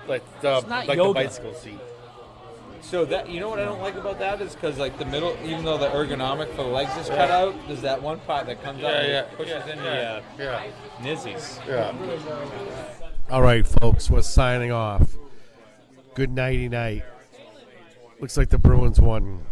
Like not the yoga. bicycle seat. So that what I don't like about that is because like the middle, even though the ergonomic for the legs is cut out, there's that one part that comes out and pushes in the nizzies. Yeah. All right, folks, we're signing off. Good nighty night. Looks like the Bruins won.